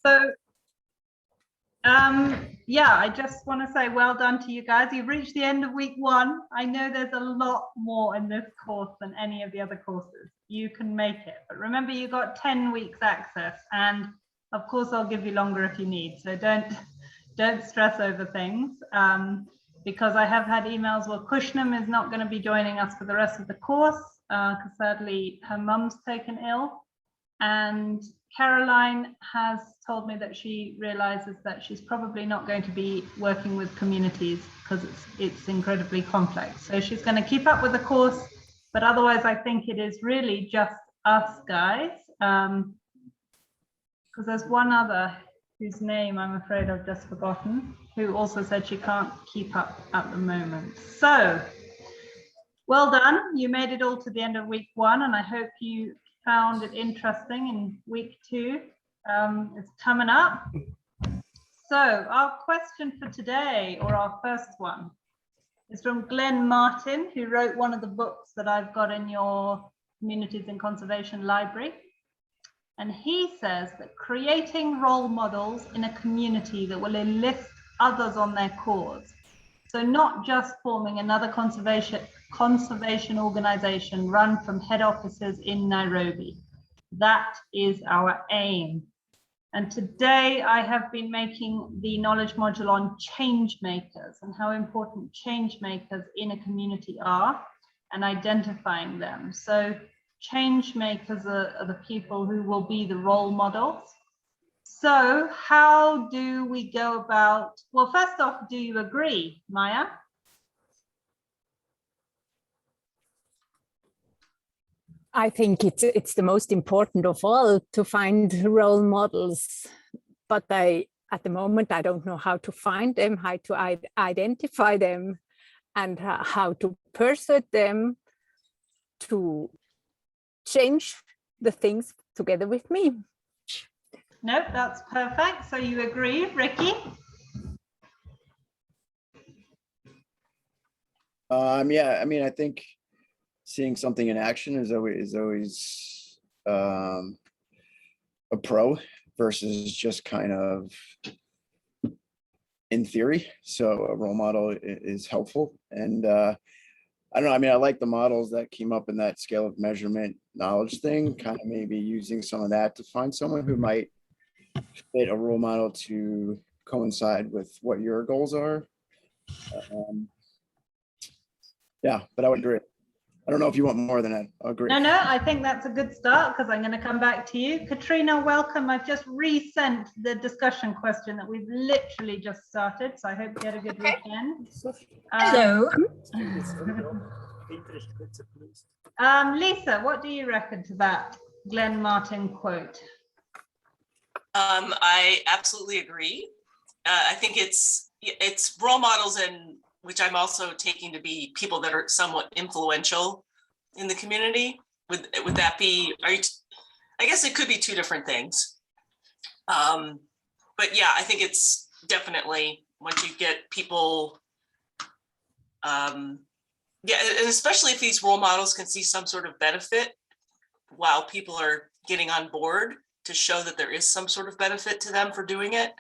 So, yeah, I just want to say well done to you guys. You've reached the end of week 1. I know there's a lot more in this course than any of the other courses. You can make it, but remember you got 10 weeks access, and of course I'll give you longer if you need. So don't stress over things, because I have had emails where Kushnam is not going to be joining us for the rest of the course because sadly her mum's taken ill. And Caroline has told me that she realizes that she's probably not going to be working with communities because it's incredibly complex. So she's going to keep up with the course, but otherwise I think it is really just us guys. Because there's one other whose name I'm afraid I've just forgotten, who also said she can't keep up at the moment. So well done. You made it all to the end of week 1, and I hope you found it interesting in week 2. It's coming up. So our question for today, or our first one, is from Glenn Martin, who wrote one of the books that I've got in your Communities in Conservation library. And he says that creating role models in a community that will enlist others on their cause. So not just forming another conservation organization run from head offices in Nairobi. That is our aim. And today I have been making the knowledge module on change makers and how important change makers in a community are and identifying them. So change makers are the people who will be the role models. So how do we go about, well, first off, do you agree, Maya? I think it's the most important of all to find role models, but at the moment I don't know how to find them, how to identify them, and how to persuade them to change the things together with me. Nope, that's perfect. So you agree, Ricky? Yeah, I mean, I think seeing something in action is always a pro versus just kind of in theory. So a role model is helpful. And I don't know, I mean, I like the models that came up in that scale of measurement knowledge thing, kind of maybe using some of that to find someone who might fit a role model to coincide with what your goals are. Yeah, but I would agree. I don't know if you want more than that. I'll agree. No, I think that's a good start because I'm going to come back to you. Katrina, welcome. I've just resent the discussion question that we've literally just started. So I hope you had a good weekend. Hello. Lisa, what do you reckon to that Glenn Martin quote? I absolutely agree. I think it's role models, and which I'm also taking to be people that are somewhat influential in the community. Would that be? I guess it could be two different things. But yeah, I think it's definitely once you get people. Yeah, and especially if these role models can see some sort of benefit while people are getting on board to show that there is some sort of benefit to them for doing it.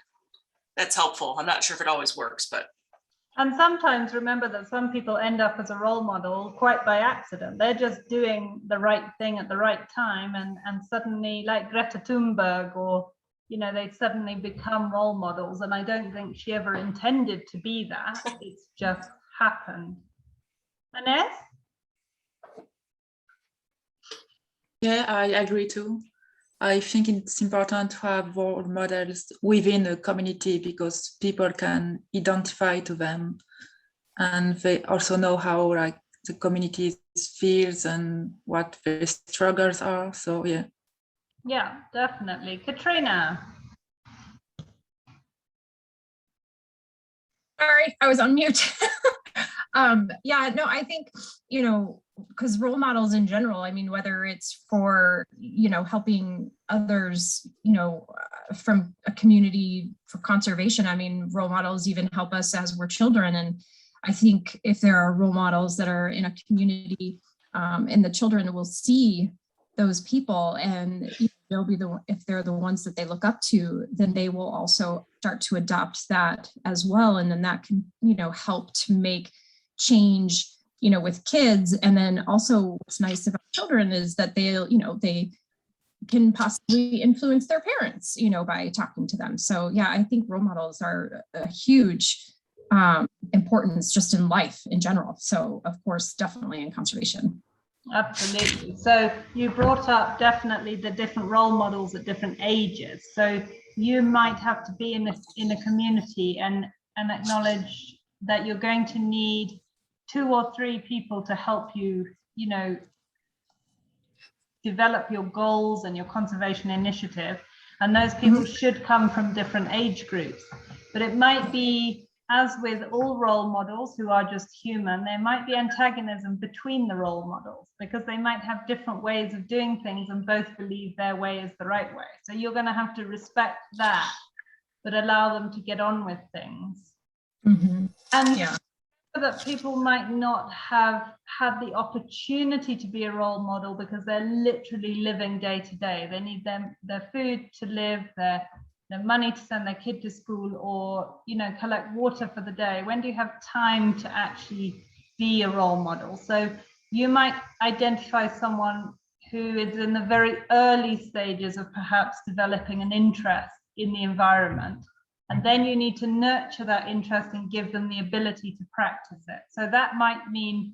That's helpful. I'm not sure if it always works, but. And sometimes remember that some people end up as a role model quite by accident. They're just doing the right thing at the right time, and suddenly, like Greta Thunberg, or they suddenly become role models. And I don't think she ever intended to be that. It's just happened. Ines? Yeah, I agree too. I think it's important to have role models within a community because people can identify to them, and they also know how the community feels and what their struggles are. So yeah. Yeah, definitely. Katrina. Sorry, I was on mute. Yeah, no, I think, because role models in general, I mean, whether it's for, helping others, from a community for conservation, I mean, role models even help us as we're children. And I think if there are role models that are in a community and the children will see those people, and they'll be if they're the ones that they look up to, then they will also start to adopt that as well. And then that can, help to make change, with kids. And then also what's nice about children is that they can possibly influence their parents, by talking to them. So yeah, I think role models are a huge importance just in life in general. So of course, definitely in conservation. Absolutely. So you brought up definitely the different role models at different ages. So you might have to be in a community and acknowledge that you're going to need 2 or 3 people to help you, develop your goals and your conservation initiative. And those people should come from different age groups. But it might be, as with all role models who are just human, there might be antagonism between the role models because they might have different ways of doing things and both believe their way is the right way. So you're going to have to respect that, but allow them to get on with things. And yeah, that people might not have had the opportunity to be a role model because they're literally living day to day. They need their food to live, their money to send their kid to school, or collect water for the day. When do you have time to actually be a role model? So you might identify someone who is in the very early stages of perhaps developing an interest in the environment, and then you need to nurture that interest and give them the ability to practice it. So that might mean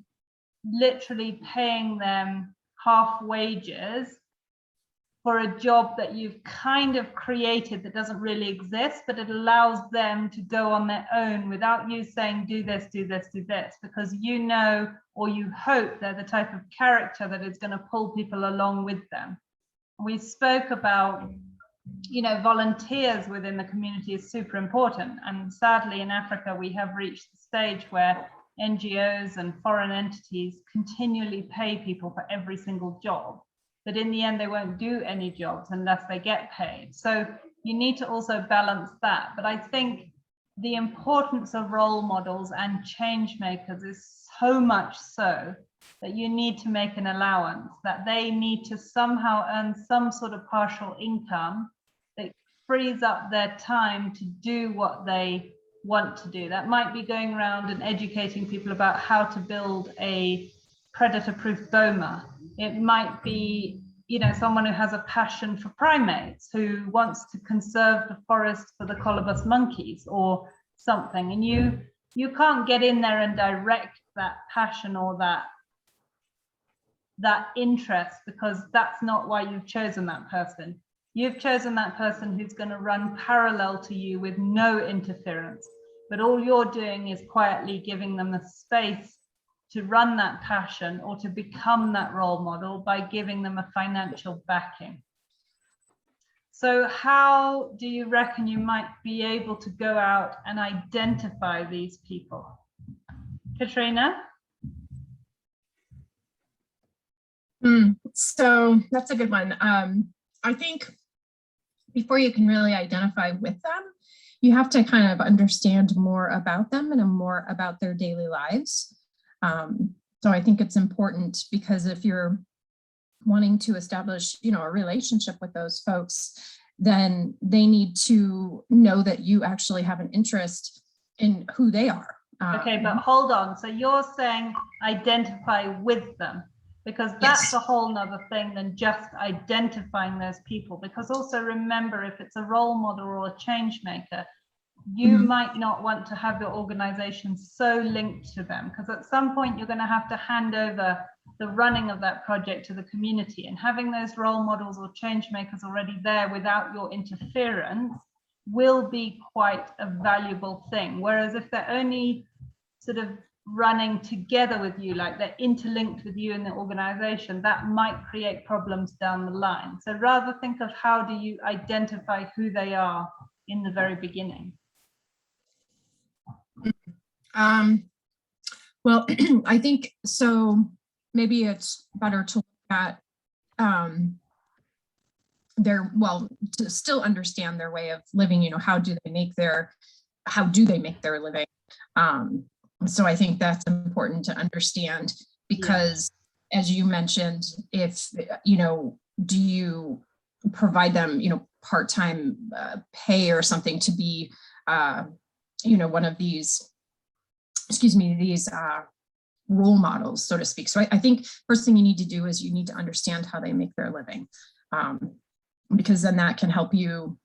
literally paying them half wages for a job that you've kind of created that doesn't really exist, but it allows them to go on their own without you saying, do this, do this, do this, because or you hope they're the type of character that is going to pull people along with them. We spoke about, volunteers within the community is super important. And sadly, in Africa, we have reached the stage where NGOs and foreign entities continually pay people for every single job. But in the end, they won't do any jobs unless they get paid. So you need to also balance that. But I think the importance of role models and change makers is so much so that you need to make an allowance, that they need to somehow earn some sort of partial income that frees up their time to do what they want to do. That might be going around and educating people about how to build a predator-proof boma. It might be, someone who has a passion for primates, who wants to conserve the forest for the colobus monkeys or something. And you can't get in there and direct that passion or that interest, because that's not why you've chosen that person. You've chosen that person who's going to run parallel to you with no interference. But all you're doing is quietly giving them the space to run that passion or to become that role model by giving them a financial backing. So how do you reckon you might be able to go out and identify these people? Katrina? So that's a good one. I think before you can really identify with them, you have to kind of understand more about them and more about their daily lives. So I think it's important, because if you're wanting to establish, a relationship with those folks, then they need to know that you actually have an interest in who they are. Okay, but hold on. So you're saying identify with them, because that's Yes. a whole nother thing than just identifying those people. Because also remember, if it's a role model or a change maker, you might not want to have your organization so linked to them, because at some point you're going to have to hand over the running of that project to the community, and having those role models or change makers already there without your interference will be quite a valuable thing. Whereas if they're only sort of running together with you, like they're interlinked with you in the organization, that might create problems down the line. So rather think of how do you identify who they are in the very beginning. Well, I think so. Maybe it's better to look at to still understand their way of living. How do they make their living? So I think that's important to understand, because as you mentioned, if, do you provide them, part-time pay or something to be, one of these, these role models, so to speak. So I think first thing you need to do is you need to understand how they make their living, because then that can help you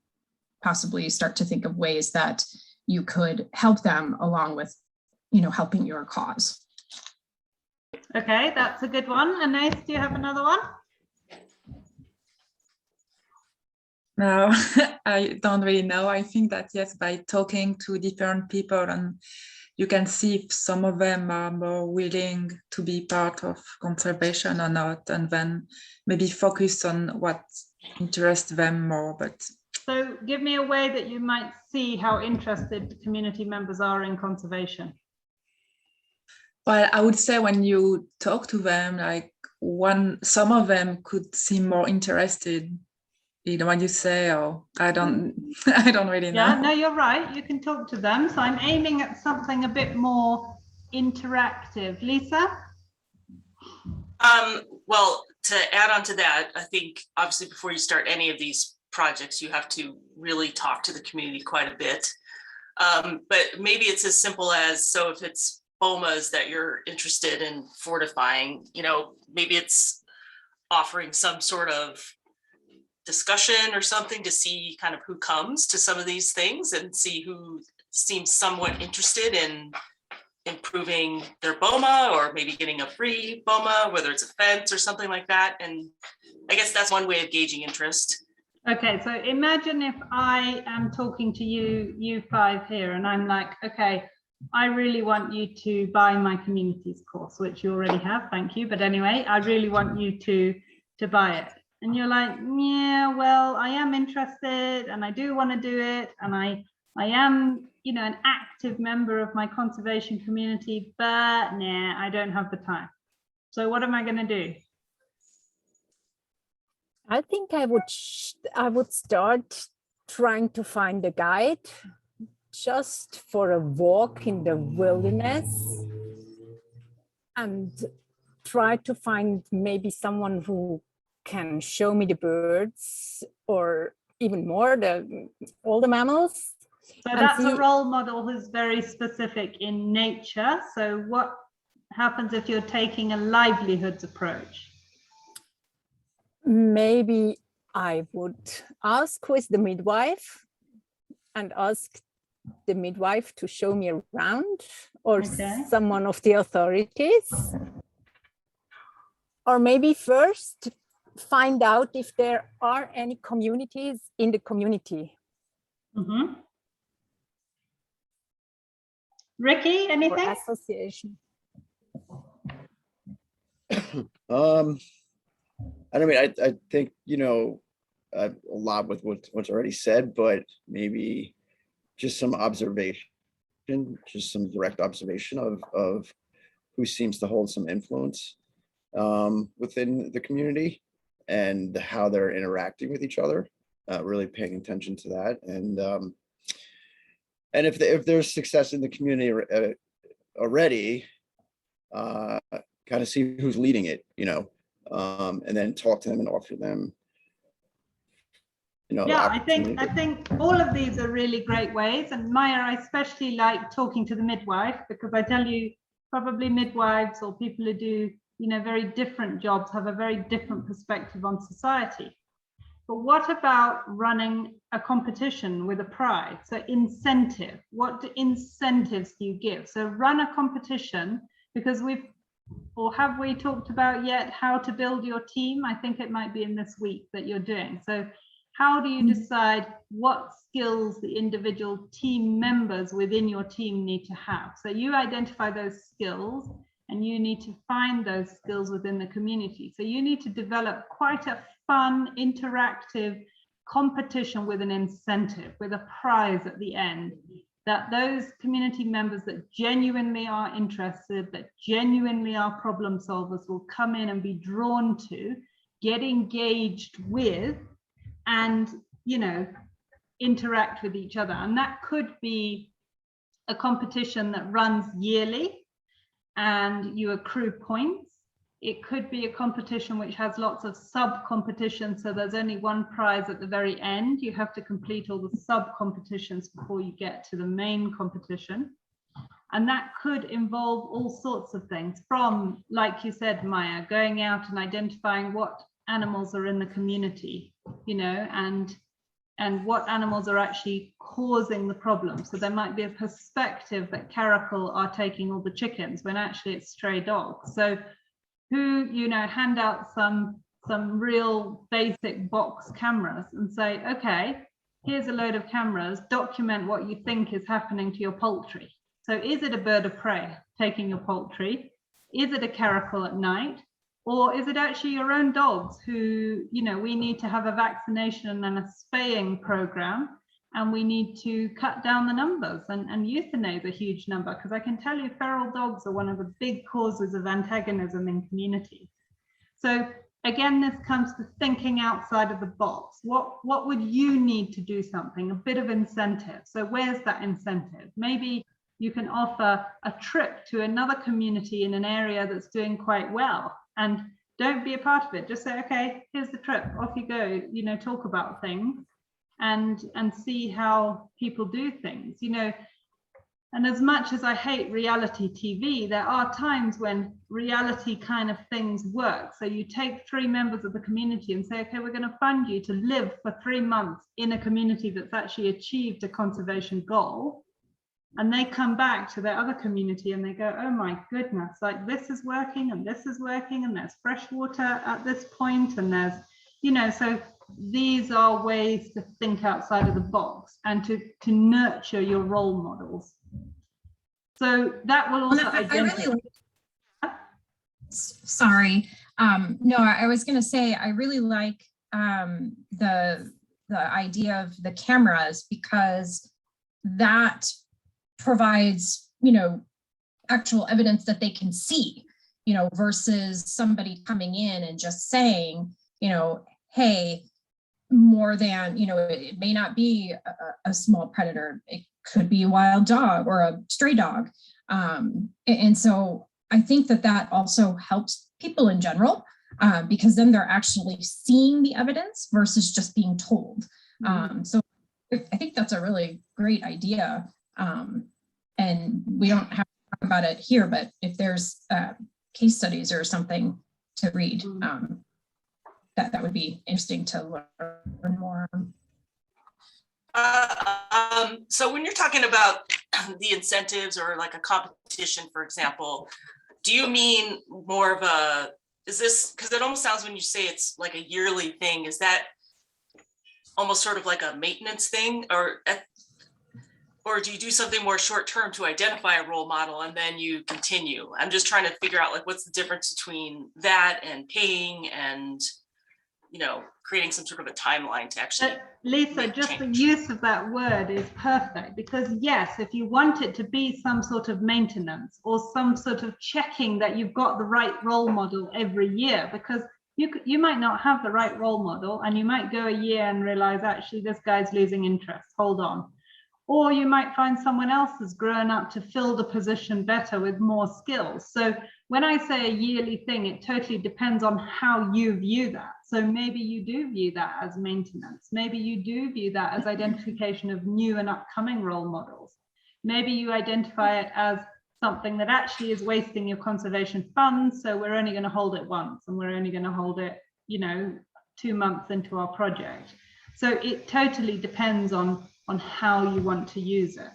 possibly start to think of ways that you could help them along with, helping your cause. Okay, that's a good one. Anais, do you have another one? No, I don't really know. I think that yes, by talking to different people, and you can see if some of them are more willing to be part of conservation or not, and then maybe focus on what interests them more. But So give me a way that you might see how interested community members are in conservation. well, I would say when you talk to them, like some of them could seem more interested. When you say, "Oh, I don't really know." Yeah, no, you're right. You can talk to them. So I'm aiming at something a bit more interactive. Lisa? Well, to add on to that, I think obviously before you start any of these projects, you have to really talk to the community quite a bit. But maybe it's as simple as, so if it's bomas that you're interested in fortifying, maybe it's offering some sort of discussion or something to see kind of who comes to some of these things and see who seems somewhat interested in improving their boma or maybe getting a free boma, whether it's a fence or something like that. And I guess that's one way of gauging interest. Okay, so imagine if I am talking to you five here, and I'm like, okay, I really want you to buy my communities course, which you already have, thank you. But anyway, I really want you to buy it. And you're like, yeah, well, I am interested and I do want to do it. And I am, an active member of my conservation community, but nah, I don't have the time. So what am I going to do? I think I would start trying to find a guide just for a walk in the wilderness and try to find maybe someone who can show me the birds or even more, all the mammals. So that's a role model who's very specific in nature. So what happens if you're taking a livelihoods approach? Maybe I would ask who is the midwife and ask the midwife to show me around, or someone of the authorities. Or maybe first find out if there are any communities in the community. Mm-hmm. Ricky, anything? Or association. I think, a lot with what's already said, but maybe just some observation, just some direct observation of who seems to hold some influence within the community and how they're interacting with each other, really paying attention to that. And if there's success in the community already, kind of see who's leading it, and then talk to them and offer them, yeah, I think all of these are really great ways. And Maya, I especially like talking to the midwife, because I tell you, probably midwives or people who do, very different jobs have a very different perspective on society. But what about running a competition with a prize? So incentive, what incentives do you give? So run a competition, because have we talked about yet how to build your team? I think it might be in this week that you're doing. So how do you decide what skills the individual team members within your team need to have? So you identify those skills and you need to find those skills within the community. So you need to develop quite a fun, interactive competition with an incentive, with a prize at the end, that those community members that genuinely are interested, that genuinely are problem solvers will come in and be drawn to, get engaged with, and interact with each other. And that could be a competition that runs yearly and you accrue points, It could be a competition which has lots of sub-competitions, so there's only one prize at the very end. You have to complete all the sub-competitions before you get to the main competition. And that could involve all sorts of things, from, like you said, Maya, going out and identifying what animals are in the community, you know, and what animals are actually causing the problem. So there might be a perspective that caracal are taking all the chickens when actually it's stray dogs. So who, you know, hand out some real basic box cameras and say, okay, here's a load of cameras, document what you think is happening to your poultry. So is it a bird of prey taking your poultry? Is it a caracal at night? Or is it actually your own dogs who, you know, we need to have a vaccination and a spaying program, and we need to cut down the numbers and euthanize a huge number, because I can tell you feral dogs are one of the big causes of antagonism in communities. So again, this comes to thinking outside of the box. What would you need to do something, a bit of incentive? So where's that incentive? Maybe you can offer a trip to another community in an area that's doing quite well, and don't be a part of it. Just say, okay, here's the trip, off you go, you know, talk about things and see how people do things, you know. And as much as I hate reality TV, there are times when reality kind of things work. So you take 3 members of the community and say, okay, we're going to fund you to live for 3 months in a community that's actually achieved a conservation goal. And they come back to their other community and they go, oh my goodness, like this is working and this is working, and there's fresh water at this point, and there's, you know, so these are ways to think outside of the box and to nurture your role models. So that will also identify. Sorry. No, I was going to say, I really like the idea of the cameras, because that provides, you know, actual evidence that they can see, you know, versus somebody coming in and just saying, you know, hey, more than, you know, it may not be a small predator. It could be a wild dog or a stray dog. And so I think that also helps people in general, because then they're actually seeing the evidence versus just being told. So I think that's a really great idea. And we don't have to talk about it here, but if there's case studies or something to read, that would be interesting to learn more. So when you're talking about the incentives or like a competition, for example, do you mean more of a, is this, because it almost sounds when you say it's like a yearly thing, is that almost sort of like a maintenance thing, or do you do something more short term to identify a role model and then you continue? I'm just trying to figure out like what's the difference between that and paying and, you know, creating some sort of a timeline to actually. Lisa, just the use of that word is perfect, because yes, if you want it to be some sort of maintenance or some sort of checking that you've got the right role model every year, because you might not have the right role model and you might go a year and realize actually this guy's losing interest, hold on. Or you might find someone else has grown up to fill the position better with more skills. So when I say a yearly thing, it totally depends on how you view that. So maybe you do view that as maintenance. Maybe you do view that as identification of new and upcoming role models. Maybe you identify it as something that actually is wasting your conservation funds. So we're only going to hold it once, and we're only going to hold it, you know, 2 months into our project. So it totally depends on how you want to use it.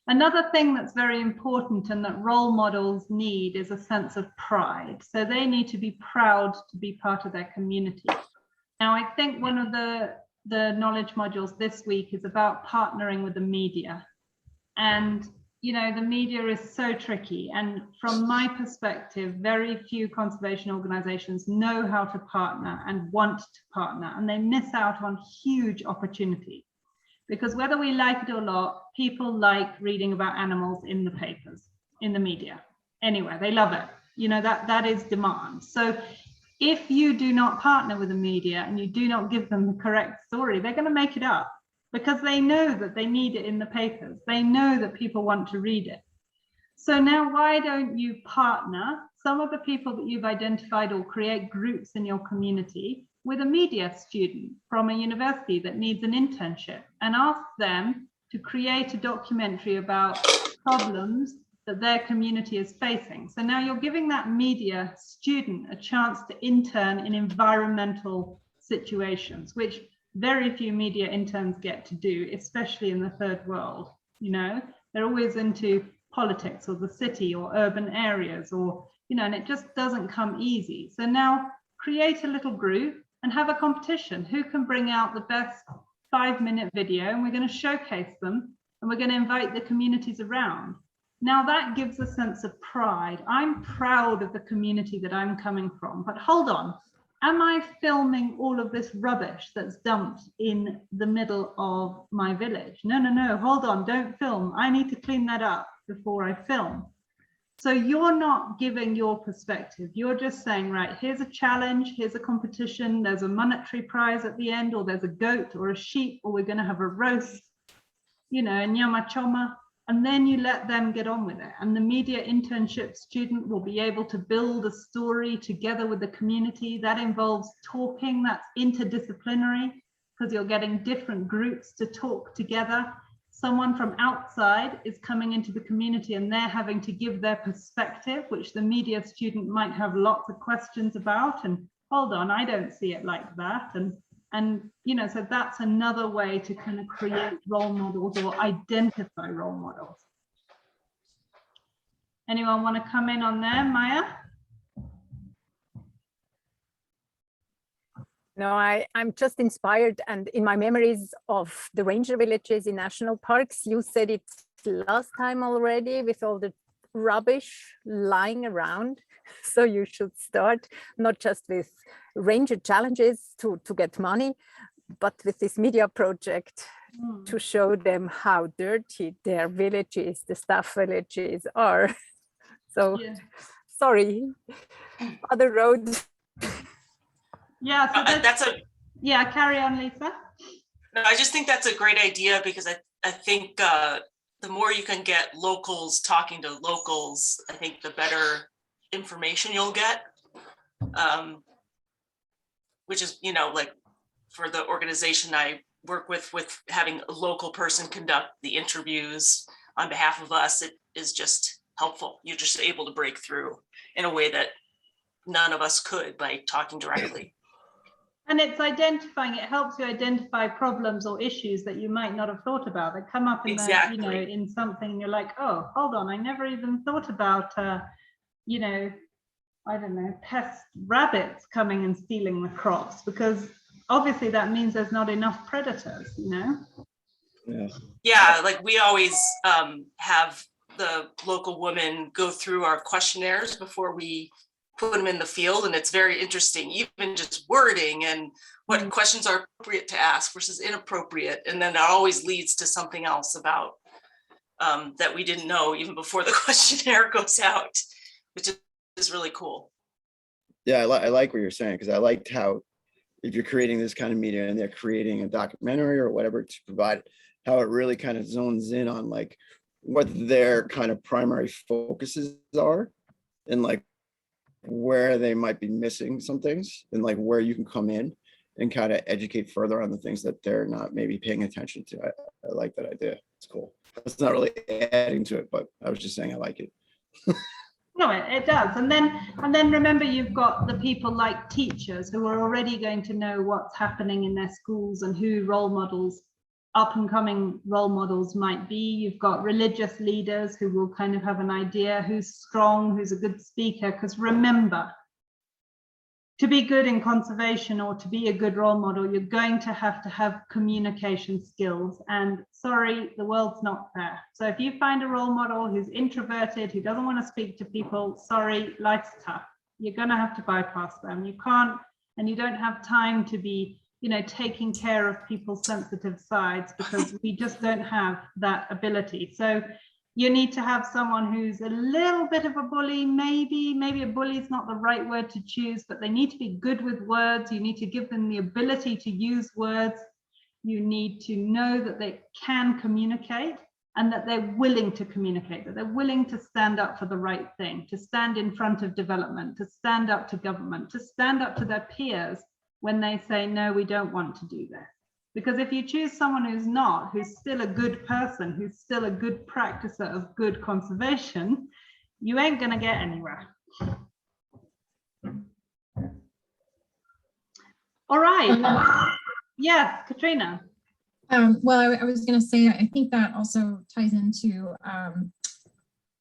Another thing that's very important and that role models need is a sense of pride. So they need to be proud to be part of their community. Now, I think one of the knowledge modules this week is about partnering with the media. And, you know, the media is so tricky. And from my perspective, very few conservation organizations know how to partner and want to partner, and they miss out on huge opportunities. Because whether we like it or not, people like reading about animals in the papers, in the media. Anyway, they love it. You know, that is demand. So if you do not partner with the media and you do not give them the correct story, they're going to make it up, because they know that they need it in the papers. They know that people want to read it. So now why don't you partner some of the people that you've identified, or create groups in your community with a media student from a university that needs an internship, and ask them to create a documentary about problems that their community is facing. So now you're giving that media student a chance to intern in environmental situations, which very few media interns get to do, especially in the third world. You know, they're always into politics or the city or urban areas, or, you know, and it just doesn't come easy. So now create a little group and have a competition. Who can bring out the best 5-minute video? And we're going to showcase them, and we're going to invite the communities around. Now that gives a sense of pride. I'm proud of the community that I'm coming from, but hold on. Am I filming all of this rubbish that's dumped in the middle of my village? No, no, no, hold on, don't film. I need to clean that up before I film. So you're not giving your perspective. You're just saying, right, here's a challenge, here's a competition, there's a monetary prize at the end, or there's a goat or a sheep, or we're going to have a roast, you know, nyama choma. And then you let them get on with it. And the media internship student will be able to build a story together with the community. That involves talking, that's interdisciplinary, because you're getting different groups to talk together. Someone from outside is coming into the community and they're having to give their perspective, which the media student might have lots of questions about. And hold on, I don't see it like that. And you know, so that's another way to kind of create role models or identify role models. Anyone want to come in on there, Maya? No, I'm just inspired, and in my memories of the ranger villages in national parks, you said it last time already with all the rubbish lying around. So you should start not just with ranger challenges to get money, but with this media project to show them how dirty their villages, the staff villages are. So yeah. Sorry, other roads. Yeah, so yeah, carry on, Lisa. No, I just think that's a great idea, because I think the more you can get locals talking to locals, I think the better information you'll get, which is, you know, like for the organization I work with having a local person conduct the interviews on behalf of us, it is just helpful. You're just able to break through in a way that none of us could by talking directly. And it's identifying, it helps you identify problems or issues that you might not have thought about, that come up in exactly. the, you know, in something, and you're like, oh, hold on, I never even thought about, you know, I don't know, pest rabbits coming and stealing the crops, because obviously that means there's not enough predators, you know? Yeah, like we always have the local women go through our questionnaires before we put them in the field, and it's very interesting, even just wording and what questions are appropriate to ask versus inappropriate, and then that always leads to something else about that we didn't know even before the questionnaire goes out, which is really cool. Yeah, I like what you're saying, because I liked how, if you're creating this kind of media and they're creating a documentary or whatever to provide, how it really kind of zones in on like what their kind of primary focuses are, and like where they might be missing some things, and like where you can come in and kind of educate further on the things that they're not maybe paying attention to. I like that idea. It's cool. It's not really adding to it, but I was just saying I like it. No, it does. And then remember, you've got the people like teachers who are already going to know what's happening in their schools and who role models, up and coming role models might be. You've got religious leaders who will kind of have an idea who's strong, who's a good speaker. Because remember, to be good in conservation or to be a good role model, you're going to have communication skills. And sorry, the world's not fair. So if you find a role model who's introverted, who doesn't want to speak to people, sorry, life's tough. You're going to have to bypass them. You can't, and you don't have time to be, you know, taking care of people's sensitive sides, because we just don't have that ability. So you need to have someone who's a little bit of a bully, maybe a bully is not the right word to choose, but they need to be good with words. You need to give them the ability to use words. You need to know that they can communicate. and that they're willing to communicate, that they're willing to stand up for the right thing, to stand in front of development, to stand up to government, to stand up to their peers when they say, no, we don't want to do this. Because if you choose someone who's not, who's still a good person, who's still a good practicer of good conservation, you ain't going to get anywhere. All right. Yes, Katrina. Well, I was going to say, I think that also ties into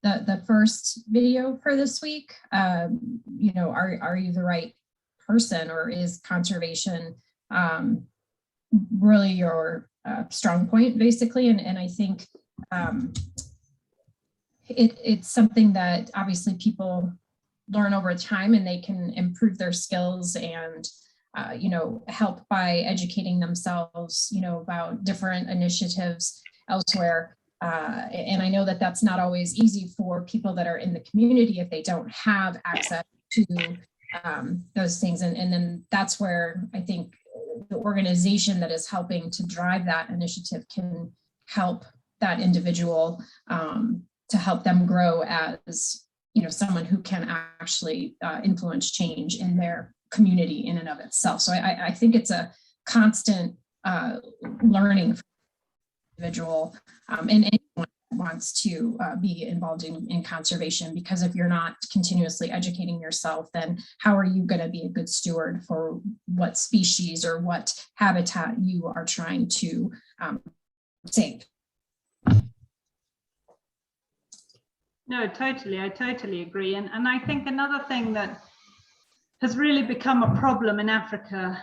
the first video for this week. You know, are you the right person, or is conservation really your strong point, basically? And I think it's something that obviously people learn over time, and they can improve their skills and you know, help by educating themselves, you know, about different initiatives elsewhere. And I know that that's not always easy for people that are in the community if they don't have access to those things. And then that's where I think the organization that is helping to drive that initiative can help that individual to help them grow as, you know, someone who can actually influence change in their community in and of itself. So I think it's a constant learning for the individual and anyone who wants to be involved in conservation, because if you're not continuously educating yourself, then how are you going to be a good steward for what species or what habitat you are trying to save? No, totally. I totally agree. And I think another thing that has really become a problem in Africa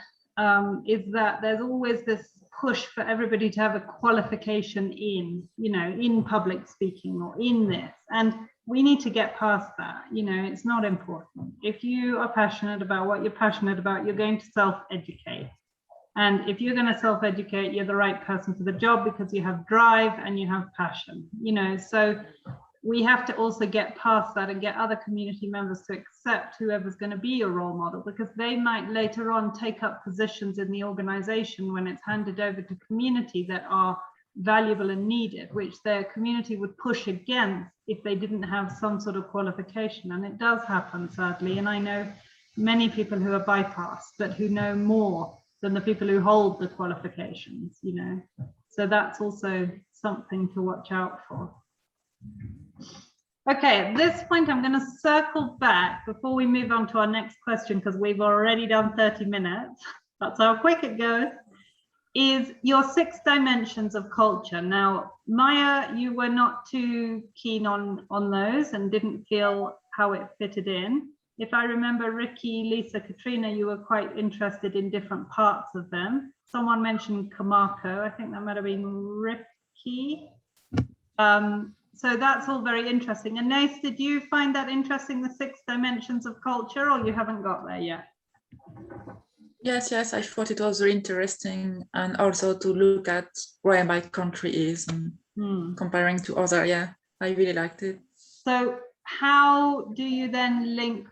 is that there's always this push for everybody to have a qualification in, you know, in public speaking or in this. And we need to get past that. You know, it's not important. If you are passionate about what you're passionate about, you're going to self-educate. And if you're going to self-educate, you're the right person for the job because you have drive and you have passion, you know. So we have to also get past that and get other community members to accept whoever's going to be your role model, because they might later on take up positions in the organization when it's handed over to community that are valuable and needed, which their community would push against if they didn't have some sort of qualification. And it does happen, sadly. And I know many people who are bypassed, but who know more than the people who hold the qualifications, you know. So that's also something to watch out for. Okay, at this point, I'm going to circle back before we move on to our next question, because we've already done 30 minutes. That's how quick it goes. Is your 6 dimensions of culture. Now, Maya, you were not too keen on those and didn't feel how it fitted in. If I remember, Ricky, Lisa, Katrina, you were quite interested in different parts of them. Someone mentioned Kamako. I think that might have been Ricky. So that's all very interesting. And Nace, did you find that interesting, the 6 dimensions of culture, or you haven't got there yet? Yes, I thought it was very interesting, and also to look at where my country is and comparing to other. Yeah, I really liked it. So how do you then link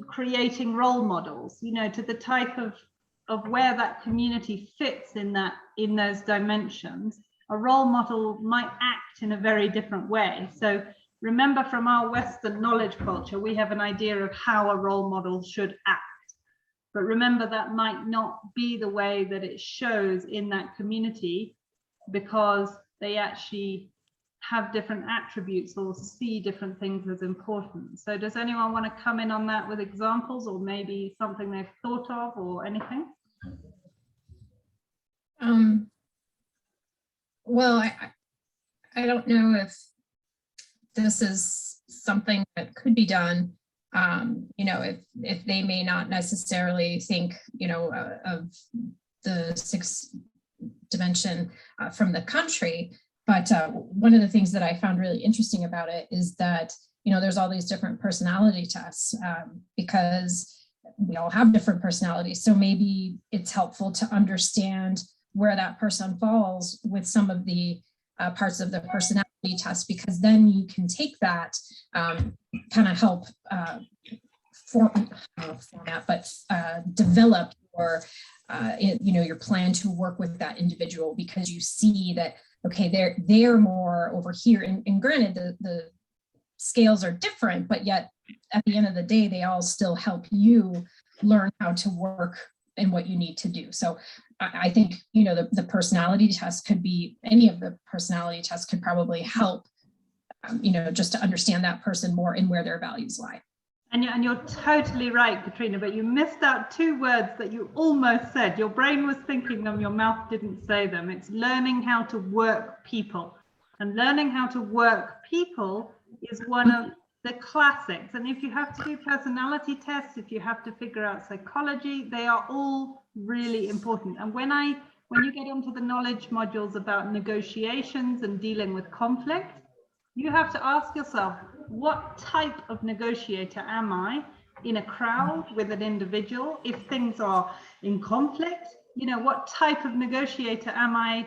creating role models, you know, to the type of where that community fits in those dimensions? A role model might act in a very different way. So remember, from our Western knowledge culture, we have an idea of how a role model should act. But remember, that might not be the way that it shows in that community, because they actually have different attributes or see different things as important. So does anyone want to come in on that with examples, or maybe something they've thought of or anything? Well, I don't know if this is something that could be done. You know, if they may not necessarily think, you know, of the 6 dimension from the country, but one of the things that I found really interesting about it is that, you know, there's all these different personality tests because we all have different personalities. So maybe it's helpful to understand where that person falls with some of the parts of the personality test, because then you can take that kind of help develop or your plan to work with that individual, because you see that, okay, they're more over here. And granted, the scales are different, but yet at the end of the day, they all still help you learn how to work and what you need to do. So I think, the personality test could be, any of the personality tests could probably help, just to understand that person more and where their values lie. And you're totally right, Katrina, but you missed out 2 words that you almost said. Your brain was thinking them, your mouth didn't say them. It's learning how to work people. And learning how to work people is one of the classics. And if you have to do personality tests, if you have to figure out psychology, they are all really important. And when you get onto the knowledge modules about negotiations and dealing with conflict, you have to ask yourself, what type of negotiator am I in a crowd with an individual? If things are in conflict, what type of negotiator am I,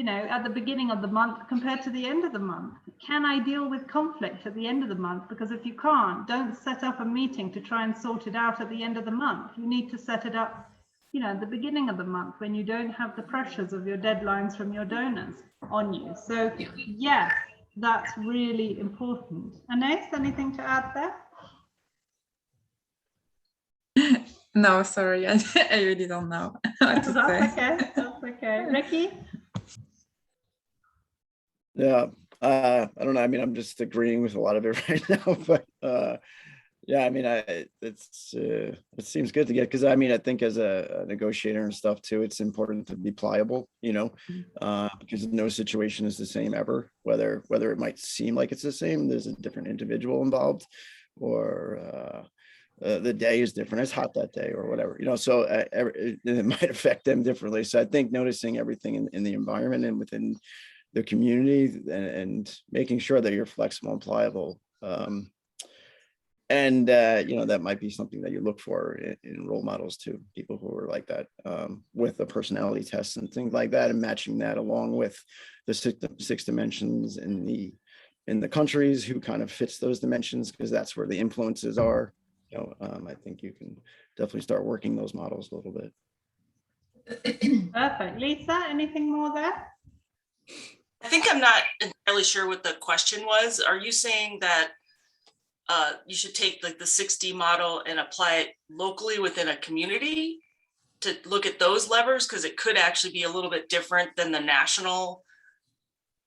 at the beginning of the month compared to the end of the month? Can I deal with conflict at the end of the month? Because if you can't, don't set up a meeting to try and sort it out at the end of the month. You need to set it up, at the beginning of the month, when you don't have the pressures of your deadlines from your donors on you. So yes, that's really important. Anais, anything to add there? No, sorry, I really don't know what to say. That's okay. Ricky? Yeah, I don't know. I mean, I'm just agreeing with a lot of it right now, but yeah, I mean, it seems good to get, because I mean, I think as a negotiator and stuff too, it's important to be pliable, because no situation is the same ever, whether it might seem like it's the same, there's a different individual involved, or the day is different, it's hot that day or whatever, so it might affect them differently. So I think noticing everything in the environment and within the community, and making sure that you're flexible and pliable. And that might be something that you look for in role models too, people who are like that, with the personality tests and things like that, and matching that along with the six dimensions in the countries who kind of fits those dimensions, because that's where the influences are. I think you can definitely start working those models a little bit. Perfect. Lisa, anything more there? I think I'm not entirely sure what the question was. Are you saying that you should take like the 6D model and apply it locally within a community to look at those levers? Because it could actually be a little bit different than the national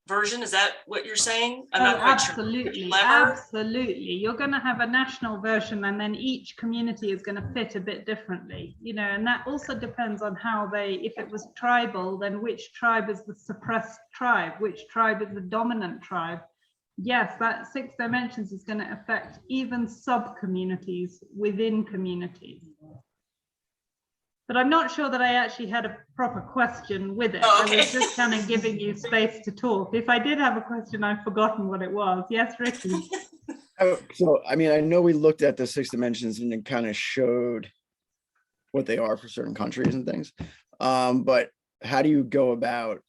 version. Is that what you're saying? I'm not quite absolutely, sure. Absolutely. You're going to have a national version, and then each community is going to fit a bit differently, and that also depends on how if it was tribal, then which tribe is the suppressed tribe, which tribe is the dominant tribe. Yes, that 6 dimensions is going to affect even sub-communities within communities. But I'm not sure that I actually had a proper question with it. Oh, okay. I was just kind of giving you space to talk. If I did have a question, I've forgotten what it was. Yes, Ricky? So, I mean, I know we looked at the 6 dimensions and it kind of showed what they are for certain countries and things. But how do you go about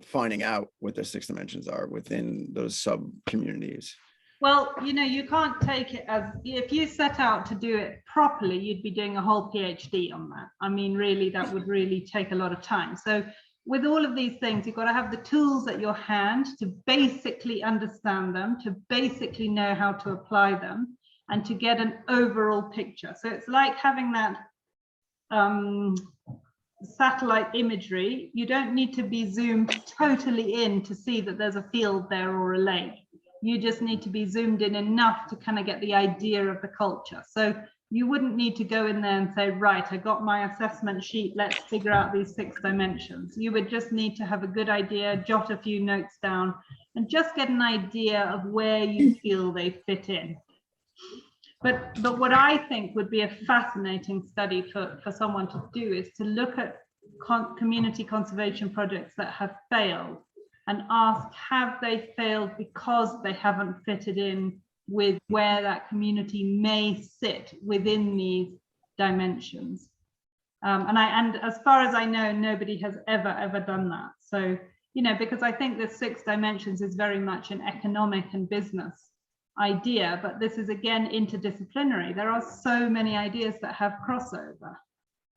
finding out what the 6 dimensions are within those sub communities? Well, you can't take it as, if you set out to do it properly, you'd be doing a whole PhD on that. I mean, really, that would really take a lot of time. So with all of these things, you've got to have the tools at your hand to basically understand them, to basically know how to apply them, and to get an overall picture. So it's like having that satellite imagery. You don't need to be zoomed totally in to see that there's a field there or a lake. You just need to be zoomed in enough to kind of get the idea of the culture. So you wouldn't need to go in there and say, right, I got my assessment sheet, let's figure out these 6 dimensions. You would just need to have a good idea, jot a few notes down, and just get an idea of where you feel they fit in. But what I think would be a fascinating study for someone to do is to look at community conservation projects that have failed, and ask, have they failed because they haven't fitted in with where that community may sit within these dimensions? And as far as I know, nobody has ever done that. So, because I think the 6 dimensions is very much an economic and business idea, but this is again interdisciplinary. There are so many ideas that have crossover.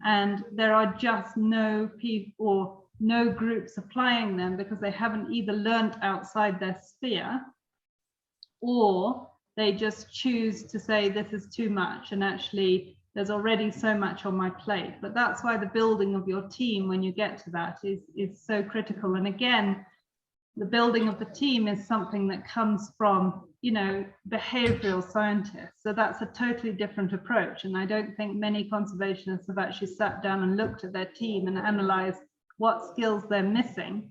and there are just no people or no groups applying them because they haven't either learnt outside their sphere, or they just choose to say this is too much and actually there's already so much on my plate. But that's why the building of your team, when you get to that, is so critical. And again, the building of the team is something that comes from, you know, behavioral scientists. So that's a totally different approach. And I don't think many conservationists have actually sat down and looked at their team and analyzed what skills they're missing,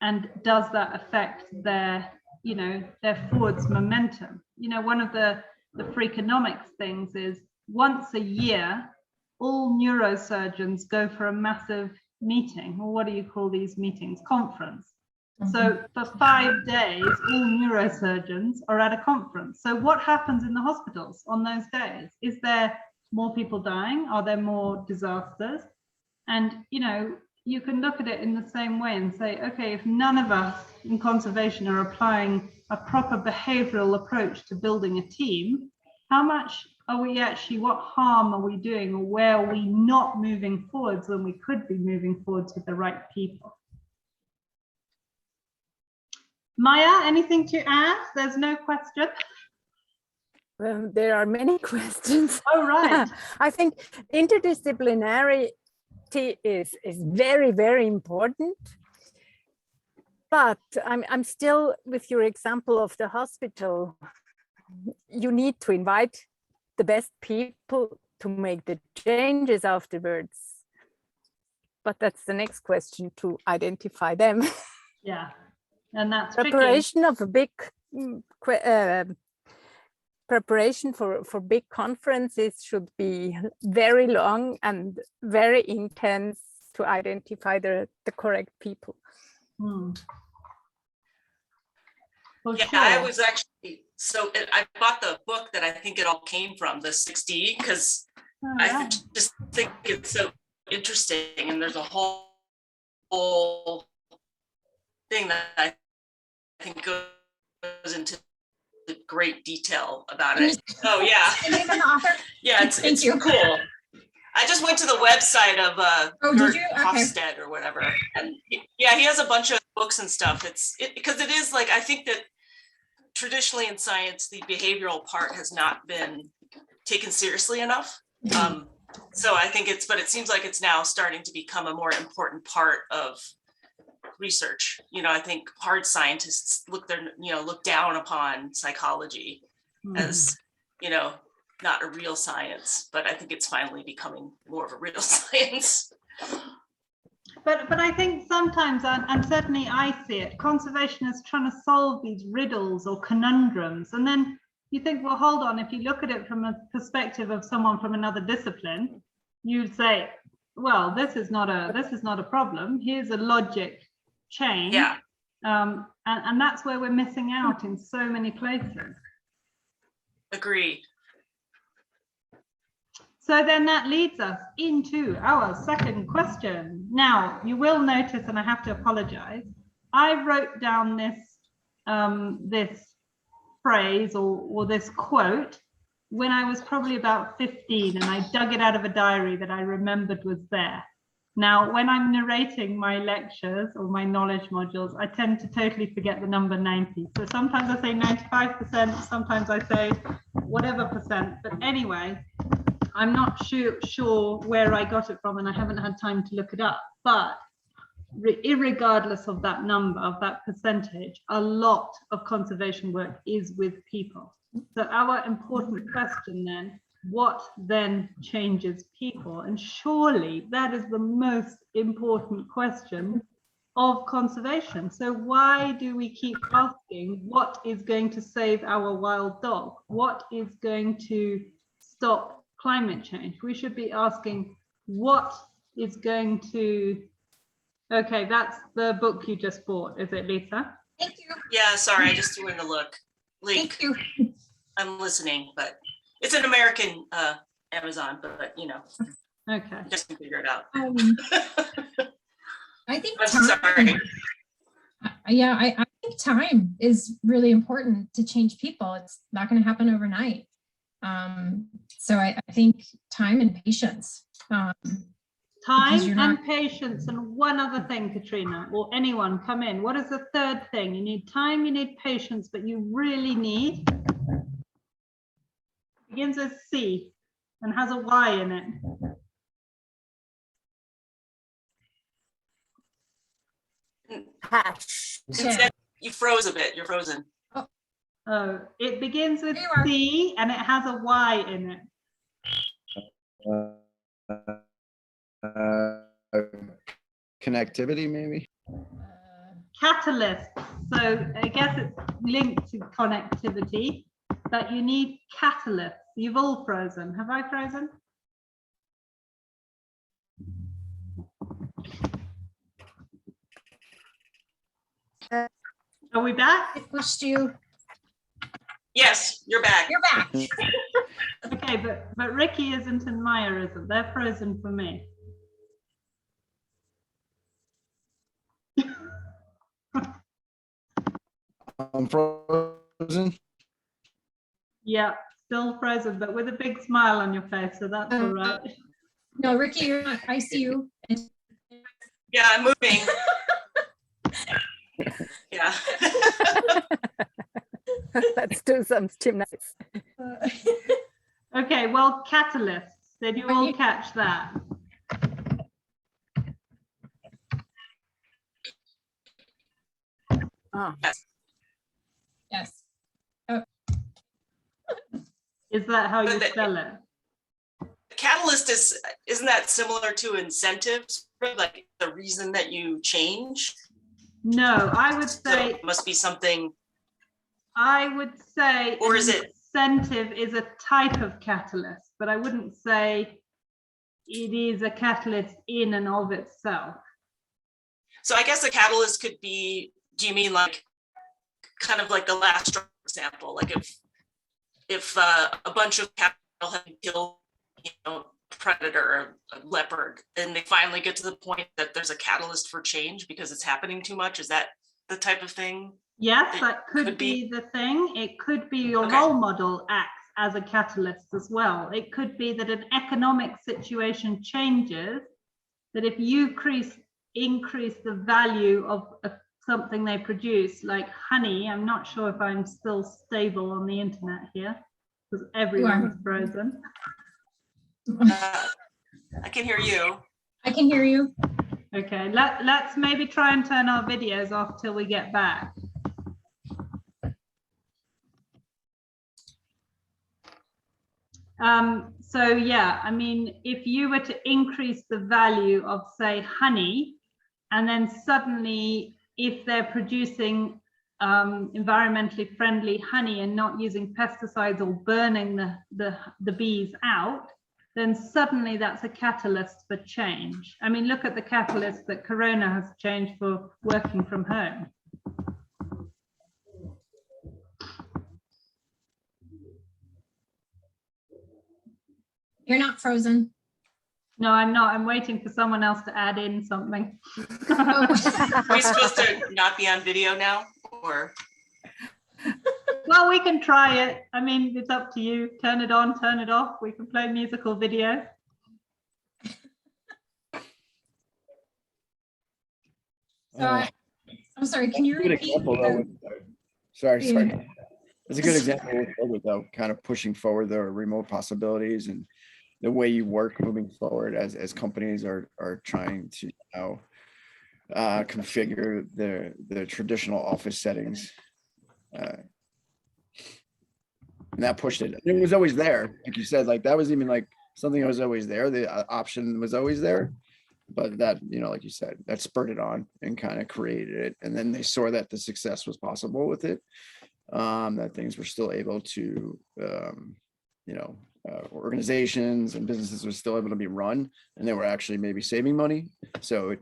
and does that affect their, you know, their forwards momentum. You know, one of the freakonomics things is once a year, all neurosurgeons go for a massive meeting, or what do you call these meetings? Conference. So for 5 days, all neurosurgeons are at a conference. So what happens in the hospitals on those days? Is there more people dying? Are there more disasters? And, you know, you can look at it in the same way and say, okay, if none of us in conservation are applying a proper behavioral approach to building a team, how much are we actually, what harm are we doing, or where are we not moving forwards when we could be moving forwards with the right people? Maya, anything to add? There's no question. Well, there are many questions. Oh, right. I think interdisciplinarity is very, very important. But I'm still with your example of the hospital. You need to invite the best people to make the changes afterwards. But that's the next question, to identify them. Yeah, and that's Preparation tricky. of a big preparation for big conferences should be very long and very intense to identify the correct people. For Yeah, sure. I was actually, I bought the book that I think it all came from, the 6D, because I just think it's so interesting, and there's a whole thing that I think goes into great detail about it. Oh yeah. Name of the author? Yeah, it's cool. I just went to the website of Gert Hofstede or whatever, and yeah, he has a bunch of books and stuff. Because it is like, I think that traditionally in science, the behavioral part has not been taken seriously enough. So I think but it seems like it's now starting to become a more important part of research. You know, I think hard scientists look down upon psychology as, you know, not a real science, but I think it's finally becoming more of a real science. But I think sometimes, and certainly I see it, conservationists trying to solve these riddles or conundrums, and then you think, well, hold on, if you look at it from a perspective of someone from another discipline, you'd say, well, this is not a problem. Here's a logic chain. Yeah. And that's where we're missing out in so many places. Agreed. So then that leads us into our second question. Now, you will notice, and I have to apologize, I wrote down this phrase or this quote when I was probably about 15, and I dug it out of a diary that I remembered was there. Now, when I'm narrating my lectures or my knowledge modules, I tend to totally forget the number 90. So sometimes I say 95%, sometimes I say whatever percent. But anyway, I'm not sure where I got it from, and I haven't had time to look it up. But irregardless of that number, of that percentage, a lot of conservation work is with people. So our important question then, what then changes people? And surely that is the most important question of conservation. So why do we keep asking what is going to save our wild dog? What is going to stop climate change? We should be asking what is going to, okay, that's the book you just bought, is it, Lisa? Thank you. Yeah, sorry, I just threw in the link. Thank you. I'm listening, but it's an American Amazon, but you know, Okay. just can figure it out. I think I'm time, sorry. yeah, I think time is really important to change people. It's not going to happen overnight. So I think time and patience. Time you're and not- patience, and one other thing, Katrina, or anyone come in. What is the third thing? You need time, you need patience, but you really need, begins with C and has a Y in it. Hash. Yeah. You froze a bit. You're frozen. Oh, it begins with There you are. C and it has a Y in it. Connectivity, maybe? Catalyst. So I guess it's linked to connectivity, but you need catalysts. You've all frozen. Have I frozen? Are we back? It pushed you. Yes, you're back. You're back. Okay, but Ricky isn't and Maya isn't. They're frozen for me. I'm frozen. Yeah, still frozen, but with a big smile on your face, so that's all right. No, Ricky, you're not. I see you. Yeah, I'm moving. Yeah. Let's do some gymnastics. Okay, well, catalysts. Did you all catch that? Oh, Yes. Is that how you But the- spell it? Catalyst isn't that similar to incentives? Like the reason that you change? No, I would So say, it must be something, Or an is it- incentive is a type of catalyst, but I wouldn't say it is a catalyst in and of itself. so I guess a catalyst could be, do you mean like, kind of like the last straw example? Like if a bunch of cattle have killed, predator or a leopard, and they finally get to the point that there's a catalyst for change because it's happening too much, is that the type of thing? Yes, It that could could be be. the thing. It could be your Okay. role model acts as a catalyst as well. It could be that an economic situation changes, that if you increase the value of something they produce, like honey. I'm not sure if I'm still stable on the internet here because everyone's frozen. I can hear you. I can hear you. Okay, let's maybe try and turn our videos off till we get back. So yeah, I mean, if you were to increase the value of, say, honey, and then suddenly, if they're producing environmentally friendly honey and not using pesticides or burning the bees out, then suddenly that's a catalyst for change. I mean, look at the catalyst that Corona has changed for working from home. You're not frozen. No, I'm not. I'm waiting for someone else to add in something. Are we supposed to not be on video now, or? Well, we can try it. I mean, it's up to you. Turn it on, turn it off. We can play musical video. I'm sorry, can you Good repeat? example, though, sorry. Yeah. It's a good example with COVID, though, kind of pushing forward the remote possibilities and the way you work moving forward as companies are trying to now configure the traditional office settings. And that pushed it. It was always there, like you said, like that was even like something that was always there. The option was always there, but that, like you said, that spurred it on and kind of created it. And then they saw that the success was possible with it, that things were still able to, organizations and businesses were still able to be run, and they were actually maybe saving money. So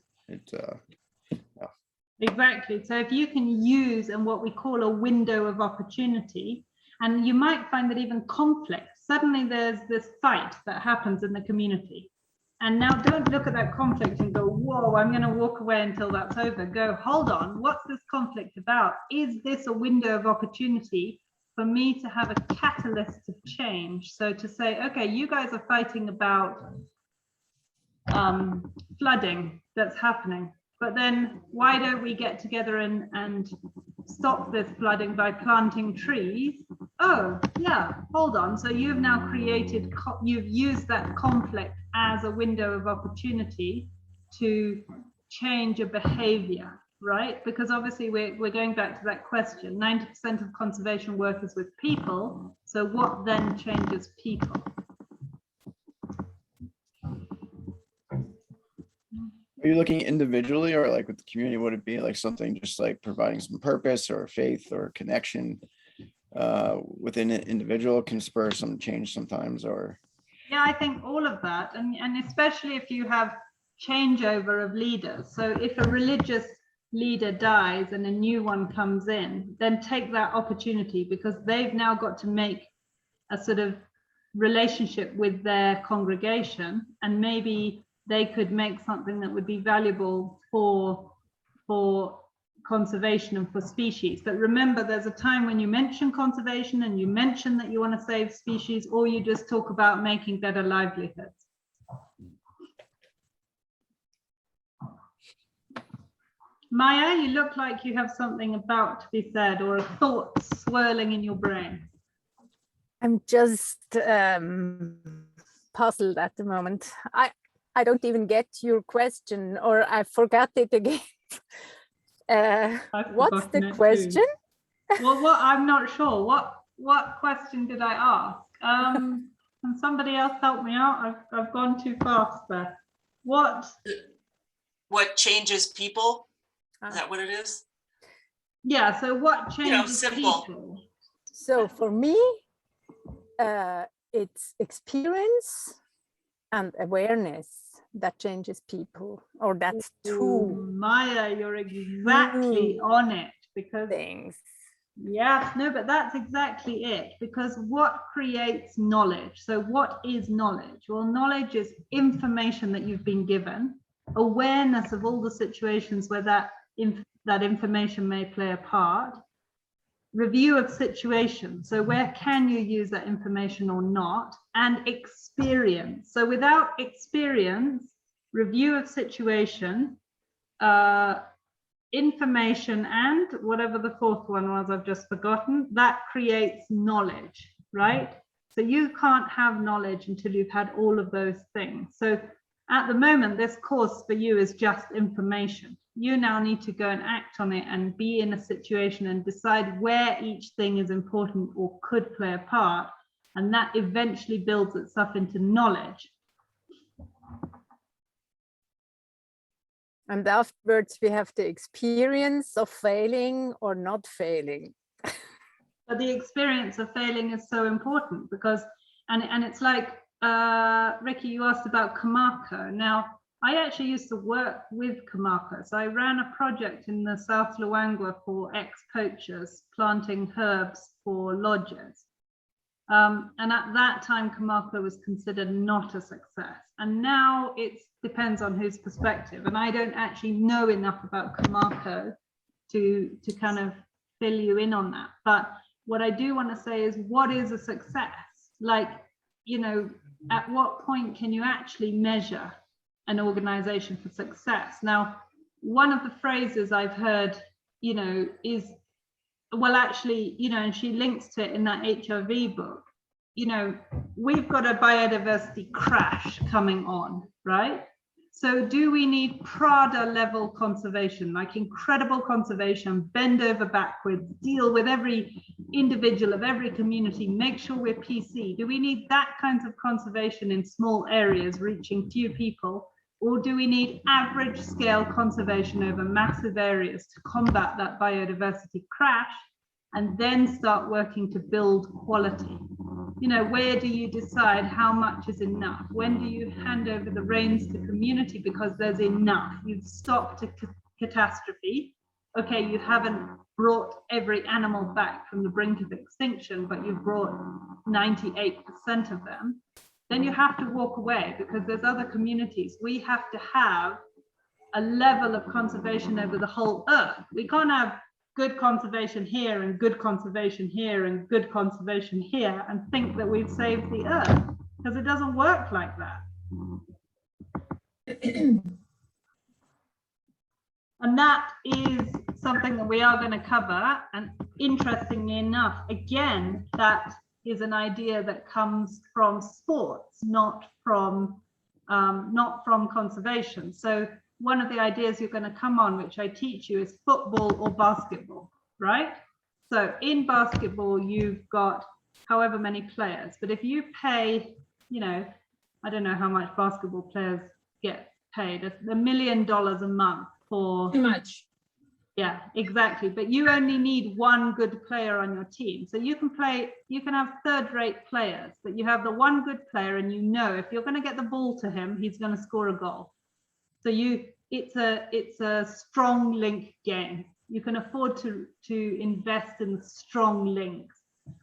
Exactly. So if you can use and what we call a window of opportunity, and you might find that even conflict, suddenly there's this fight that happens in the community. And now don't look at that conflict and go, whoa, I'm going to walk away until that's over. Go, hold on, what's this conflict about? Is this a window of opportunity for me to have a catalyst of change? So to say, okay, you guys are fighting about flooding that's happening. But then why don't we get together and stop this flooding by planting trees? Oh, yeah, hold on. So you've now created, you've used that conflict as a window of opportunity to change a behavior, right? Because obviously we're going back to that question, 90% of conservation work is with people. So what then changes people? Are you looking individually or like with the community? Would it be like something just like providing some purpose or faith or connection within an individual can spur some change sometimes? Or yeah, I think all of that, and especially if you have changeover of leaders. So if a religious leader dies and a new one comes in, then take that opportunity, because they've now got to make a sort of relationship with their congregation, and maybe they could make something that would be valuable for conservation and for species. But remember, there's a time when you mention conservation and you mention that you want to save species, or you just talk about making better livelihoods. Maya, you look like you have something about to be said, or a thought swirling in your brain. I'm just puzzled at the moment. I don't even get your question, or I forgot it again. What's the question? Well, I'm not sure. What question did I ask? Can somebody else help me out? I've gone too fast there. What changes people? Is that what it is? Yeah. So what changes simple. people? So for me, it's experience and awareness that changes people, or that's true. Maya, you're exactly on it, because things. Yes, no, but that's exactly it, because what creates knowledge? So what is knowledge? Well, knowledge is information that you've been given, awareness of all the situations where that information may play a part, review of situations, so where can you use that information or not, and experience. So without experience, review of situation, information, and whatever the fourth one was, I've just forgotten, that creates knowledge, right? So you can't have knowledge until you've had all of those things. So at the moment, this course for you is just information. You now need to go and act on it and be in a situation and decide where each thing is important or could play a part. And that eventually builds itself into knowledge. And afterwards, we have the experience of failing or not failing. But the experience of failing is so important, because, and it's like, Ricky, you asked about Camarco. Now, I actually used to work with Camarco. So I ran a project in the South Luangwa for ex-poachers planting herbs for lodges. And at that time, Camarco was considered not a success. And now it depends on whose perspective. And I don't actually know enough about Camarco to kind of fill you in on that. But what I do want to say is, what is a success? Like, you know, at what point can you actually measure an organization for success? Now, one of the phrases I've heard, you know, is, well, actually, you know, and she links to it in that HRV book, you know, we've got a biodiversity crash coming on, right? So do we need Prada level conservation, like incredible conservation, bend over backwards, deal with every individual of every community, make sure we're PC? Do we need that kind of conservation in small areas reaching few people? Or do we need average scale conservation over massive areas to combat that biodiversity crash, and then start working to build quality? You know, where do you decide how much is enough? When do you hand over the reins to community because there's enough? You've stopped a catastrophe. Okay, you haven't brought every animal back from the brink of extinction, but you've brought 98% of them. Then you have to walk away, because there's other communities. We have to have a level of conservation over the whole earth. We can't have good conservation here and good conservation here and good conservation here and think that we've saved the earth, because it doesn't work like that. And that is something that we are going to cover. And interestingly enough, again, that is an idea that comes from sports, not from conservation. So one of the ideas you're going to come on, which I teach you, is football or basketball, right? So in basketball, you've got however many players, but if you pay, you know, I don't know how much basketball players get paid, $1 million a month for Too much. yeah, exactly. But you only need one good player on your team. So you can have third-rate players, but you have the one good player, and you know if you're going to get the ball to him, he's going to score a goal. So it's a strong link game. You can afford to invest in strong links.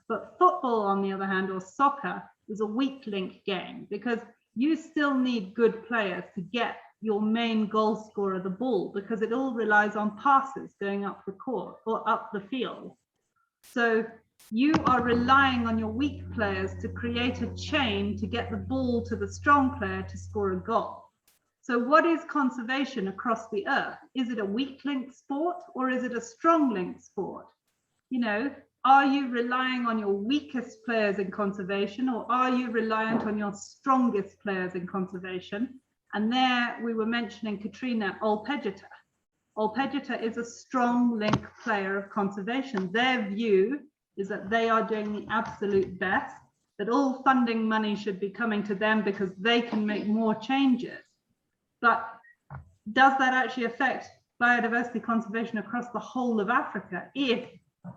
But football, on the other hand, or soccer, is a weak link game, because you still need good players to get your main goal scorer the ball, because it all relies on passes going up the court or up the field. So you are relying on your weak players to create a chain to get the ball to the strong player to score a goal. So what is conservation across the earth? Is it a weak link sport, or is it a strong link sport? You know, are you relying on your weakest players in conservation, or are you reliant on your strongest players in conservation? And there we were mentioning Katrina Olpejeta. Olpejeta is a strong link player of conservation. Their view is that they are doing the absolute best, that all funding money should be coming to them because they can make more changes. But does that actually affect biodiversity conservation across the whole of Africa, if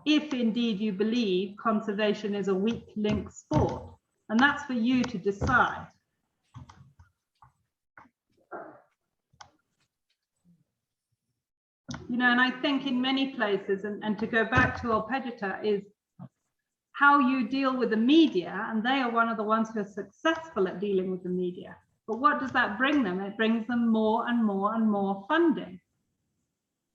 indeed you believe conservation is a weak link sport? And that's for you to decide. You know, and I think in many places, and to go back to Olpejeta, is how you deal with the media, and they are one of the ones who are successful at dealing with the media. But what does that bring them? It brings them more and more and more funding.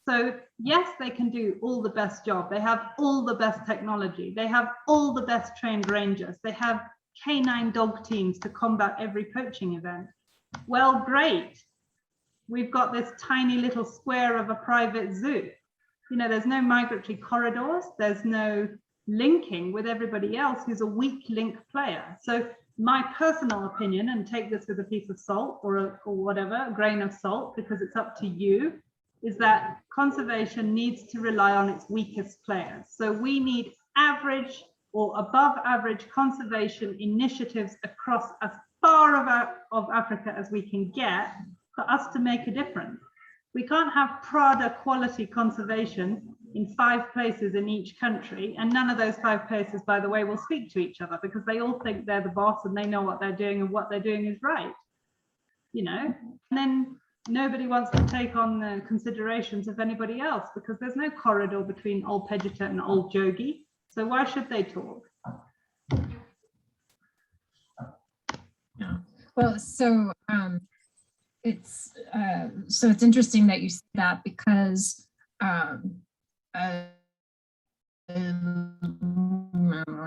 So yes, they can do all the best job. They have all the best technology. They have all the best trained rangers. They have canine dog teams to combat every poaching event. Well, great. We've got this tiny little square of a private zoo. You know, there's no migratory corridors. There's no linking with everybody else who's a weak link player. So my personal opinion, and take this with a piece of salt or whatever, a grain of salt, because it's up to you, is that conservation needs to rely on its weakest players. So we need average or above average conservation initiatives across as far of Africa as we can get for us to make a difference. We can't have Prada quality conservation in 5 places in each country, and none of those 5 places, by the way, will speak to each other because they all think they're the boss and they know what they're doing and what they're doing is right, you know. And then nobody wants to take on the considerations of anybody else because there's no corridor between Old Pejeta and Old Jogi, so why should they talk? Yeah. Well, so it's interesting that you said that, because a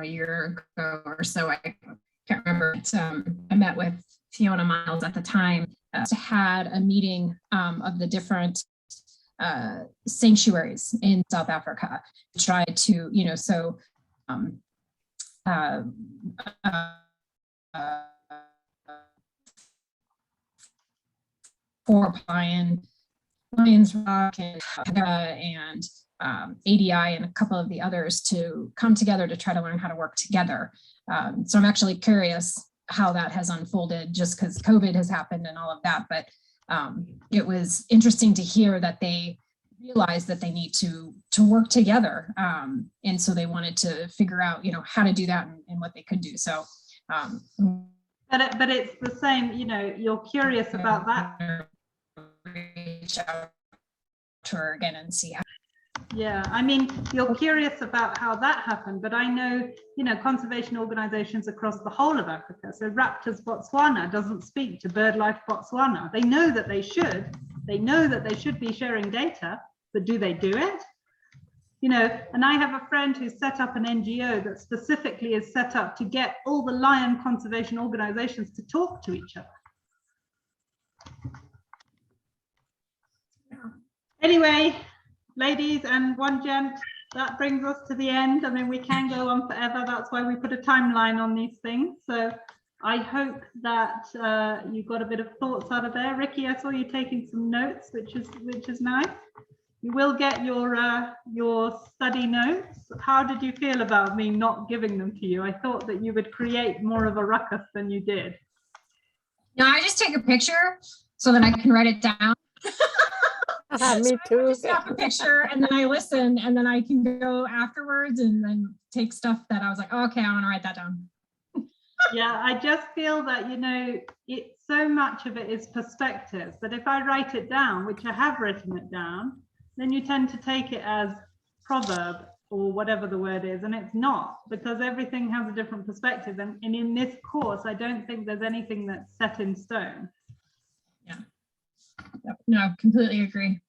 year ago or so, I can't remember, I met with Fiona Miles at the time, had a meeting of the different sanctuaries in South Africa to try to, you know, so for Lions Rock and ADI and a couple of the others to come together to try to learn how to work together. So I'm actually curious how that has unfolded, just because COVID has happened and all of that. But it was interesting to hear that they realized that they need to work together. And so they wanted to figure out, you know, how to do that and what they could do. So but it's the same, you know, you're curious about that. Reach out to her again and see how. Yeah, I mean, you're curious about how that happened, but I know, you know, conservation organizations across the whole of Africa. So Raptors Botswana doesn't speak to BirdLife Botswana. They know that they should. They know that they should be sharing data, but do they do it? You know, and I have a friend who's set up an NGO that specifically is set up to get all the lion conservation organizations to talk to each other. Anyway, ladies and one gent, that brings us to the end. I mean, we can go on forever. That's why we put a timeline on these things. So I hope that you got a bit of thoughts out of there. Ricky, I saw you taking some notes, which is nice. You will get your study notes. How did you feel about me not giving them to you? I thought that you would create more of a ruckus than you did. No, I just take a picture so that I can write it down. Me too. I snap a picture and then I listen, and then I can go afterwards and then take stuff that I was like, oh, okay, I want to write that down. Yeah, I just feel that, you know, so much of it is perspective, that if I write it down, which I have written it down, then you tend to take it as proverb or whatever the word is, and it's not, because everything has a different perspective. And in this course, I don't think there's anything that's set in stone. Yeah. Yep. No, completely agree.